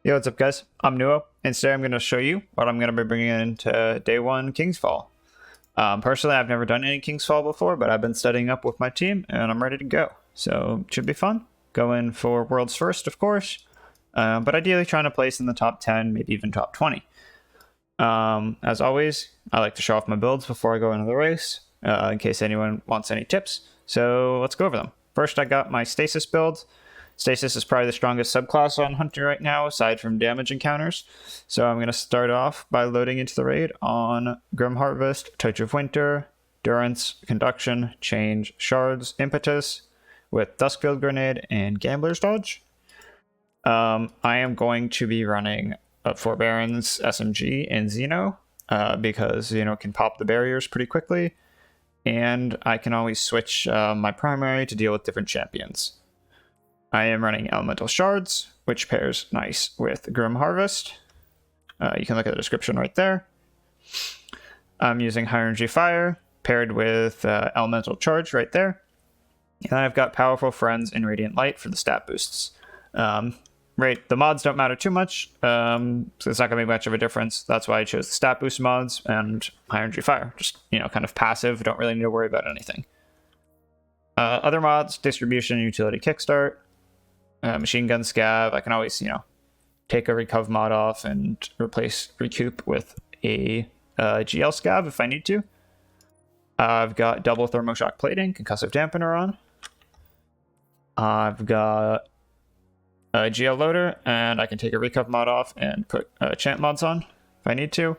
Yo, what's up, guys? I'm Newo, and today I'm going to show you what I'm going to be bringing into Day 1 Kingsfall. Personally, I've never done any Kingsfall before, but I've been studying up with my team, and I'm ready to go. So, it should be fun. Going for Worlds first, of course, but ideally trying to place in the top 10, maybe even top 20. As always, I like to show off my builds before I go into the race, in case anyone wants any tips. So, let's go over them. First, I got my Stasis build. Stasis is probably the strongest subclass on Hunter right now, aside from damage encounters. So I'm going to start off by loading into the raid on Grim Harvest, Touch of Winter, Durance, Conduction, Change, Shards, Impetus, with Duskfield Grenade and Gambler's Dodge. I am going to be running a Forbearance, SMG, and Xeno, because Xeno can pop the barriers pretty quickly, and I can always switch my primary to deal with different champions. I am running Elemental Shards, which pairs nice with Grim Harvest. You can look at the description right there. I'm using High Energy Fire, paired with Elemental Charge right there. And then I've got Powerful Friends and Radiant Light for the stat boosts. The mods don't matter too much, so it's not going to make much of a difference. That's why I chose the stat boost mods and High Energy Fire. Just, kind of passive, don't really need to worry about anything. Other mods, Distribution, Utility Kickstart. Machine Gun Scav, I can always, take a Recuv mod off and replace Recoup with a GL Scav if I need to. I've got double Thermoshock Plating, Concussive Dampener on. I've got a GL Loader, and I can take a Recuv mod off and put Chant mods on if I need to.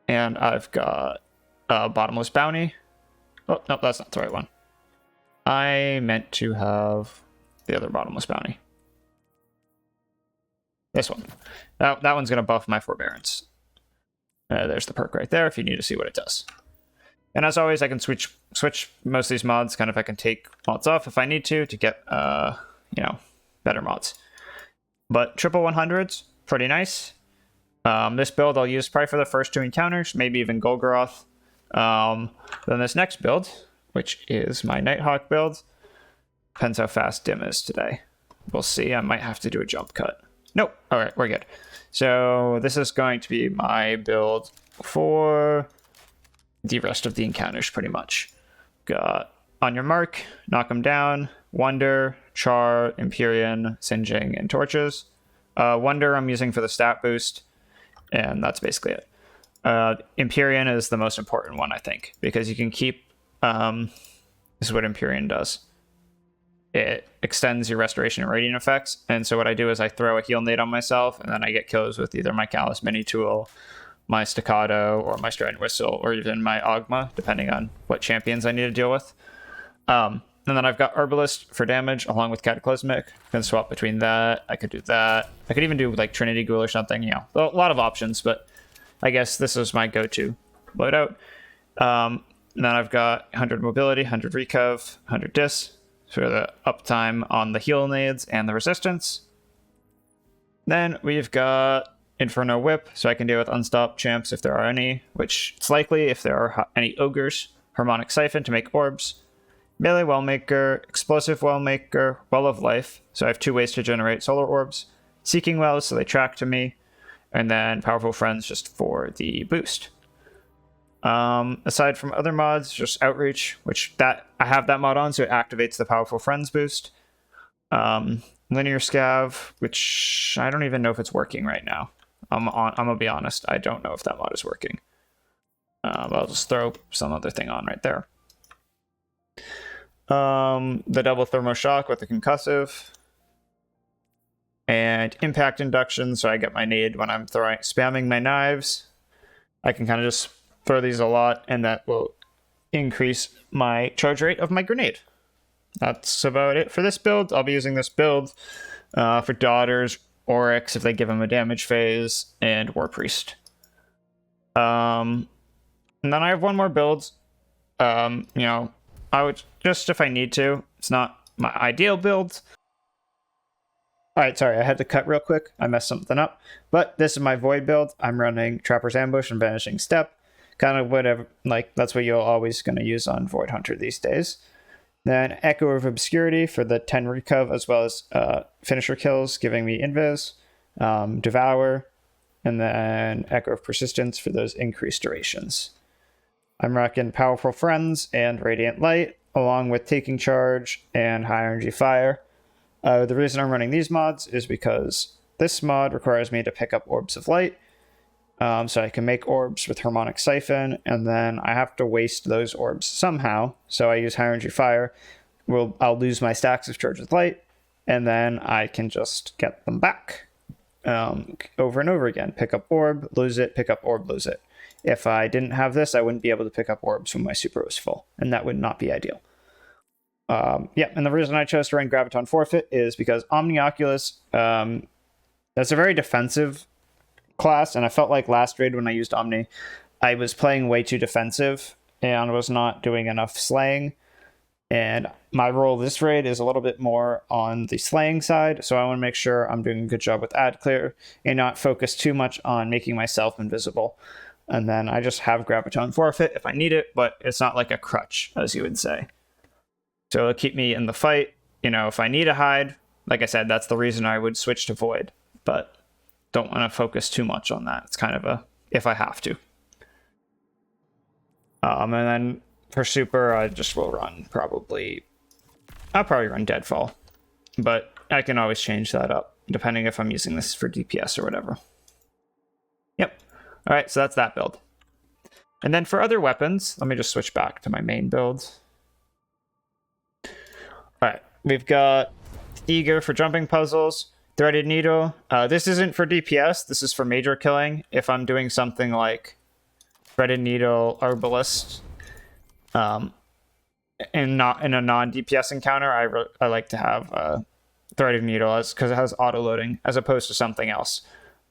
And I've got a Bottomless Bounty. Oh, no, that's not the right one. I meant to have the other Bottomless Bounty. This one. That one's going to buff my Forbearance. There's the perk right there if you need to see what it does. And as always, I can switch most of these mods. Kind of, I can take mods off if I need to get, better mods. But triple 100s, pretty nice. This build I'll use probably for the first two encounters, maybe even Golgoroth. Then this next build, which is my Nighthawk build, depends how fast Dim is today. We'll see. I might have to do a jump cut. Nope. All right, we're good. So this is going to be my build for the rest of the encounters, pretty much. Got On Your Mark, Knock them down, Wonder, Char, Empyrean, Singeing, and Torches. Wonder I'm using for the stat boost, and that's basically it. Empyrean is the most important one, I think, because you can keep... this is what Empyrean does. It extends your restoration and radiant effects, and so what I do is I throw a heal nade on myself, and then I get kills with either my Callous Mini Tool, my Staccato, or my Strident Whistle, or even my Ogma, depending on what champions I need to deal with. And then I've got Herbalist for damage, along with Cataclysmic. I can swap between that. I could do that. I could even do like Trinity Ghoul or something. A lot of options, but I guess this is my go-to loadout. And then I've got 100 mobility, 100 recuv, 100 dis for the uptime on the heal nades and the resistance. Then we've got Inferno Whip, so I can deal with unstopped champs if there are any, which it's likely if there are any ogres. Harmonic Siphon to make orbs. Melee Wellmaker, Explosive Wellmaker, Well of Life, so I have two ways to generate solar orbs. Seeking Wells, so they track to me. And then Powerful Friends just for the boost. Aside from other mods, just Outreach, which I have that mod on, so it activates the Powerful Friends boost. Linear Scav, which I don't even know if it's working right now. I'm gonna be honest, I don't know if that mod is working. I'll just throw some other thing on right there. The double Thermoshock with the concussive. And Impact Induction, so I get my nade when I'm spamming my knives. I can kind of just throw these a lot, and that will increase my charge rate of my grenade. That's about it for this build. I'll be using this build for Daughters, Oryx if they give him a damage phase, and War Priest. And then I have one more build. I would just if I need to. It's not my ideal build. Alright, sorry, I had to cut real quick. I messed something up. But this is my Void build. I'm running Trapper's Ambush and Vanishing Step. Kind of whatever, that's what you're always going to use on Void Hunter these days. Then Echo of Obscurity for the 10 recuv, as well as finisher kills, giving me invis. Devour, and then Echo of Persistence for those increased durations. I'm rocking Powerful Friends and Radiant Light, along with Taking Charge and High Energy Fire. The reason I'm running these mods is because this mod requires me to pick up Orbs of Light, so I can make orbs with Harmonic Siphon, and then I have to waste those orbs somehow, so I use High Energy Fire. I'll lose my stacks of Charge with Light, and then I can just get them back over and over again. Pick up orb, lose it, pick up orb, lose it. If I didn't have this, I wouldn't be able to pick up orbs when my super was full, and that would not be ideal. And the reason I chose to run Graviton Forfeit is because Omnioculus, that's a very defensive class, and I felt like last raid when I used Omni, I was playing way too defensive and was not doing enough slaying. And my role this raid is a little bit more on the slaying side, so I want to make sure I'm doing a good job with ad clear and not focus too much on making myself invisible. And then I just have Graviton Forfeit if I need it, but it's not like a crutch, as you would say. So it'll keep me in the fight. You know, if I need a hide, like I said, that's the reason I would switch to Void, but don't want to focus too much on that. It's kind of a if I have to. And then for super, I just will run I'll probably run Deadfall, but I can always change that up depending if I'm using this for DPS or whatever. Yep. All right, so that's that build. And then for other weapons, let me just switch back to my main build. All right, we've got Eager for jumping puzzles, Threaded Needle. This isn't for DPS, this is for major killing. If I'm doing something like Threaded Needle, Herbalist, and not in a non-DPS encounter, I like to have Threaded Needle because it has auto-loading as opposed to something else.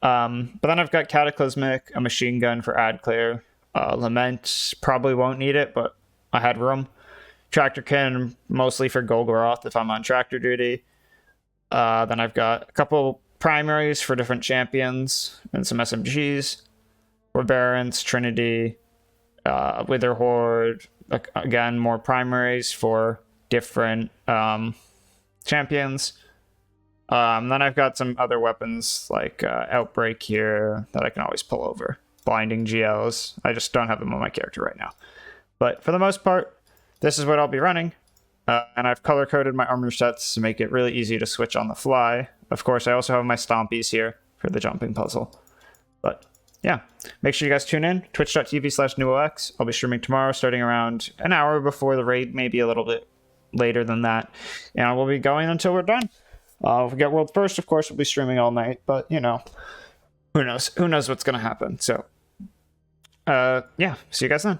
But then I've got Cataclysmic, a machine gun for ad clear, Lament, probably won't need it, but I had room. Tractor Cannon, mostly for Golgoroth if I'm on tractor duty. Then I've got a couple primaries for different champions and some SMGs. Forbearance, Trinity, Wither Horde, again, more primaries for different champions. Then I've got some other weapons like Outbreak here that I can always pull over. Blinding GLs. I just don't have them on my character right now. But for the most part, this is what I'll be running. And I've color-coded my armor sets to make it really easy to switch on the fly. Of course, I also have my Stompies here for the jumping puzzle. But yeah, make sure you guys tune in. Twitch.tv/NewoX. I'll be streaming tomorrow starting around an hour before the raid, maybe a little bit later than that. And we'll be going until we're done. If we get world first, of course, we'll be streaming all night, but you know, who knows? Who knows what's going to happen? So, yeah, see you guys then.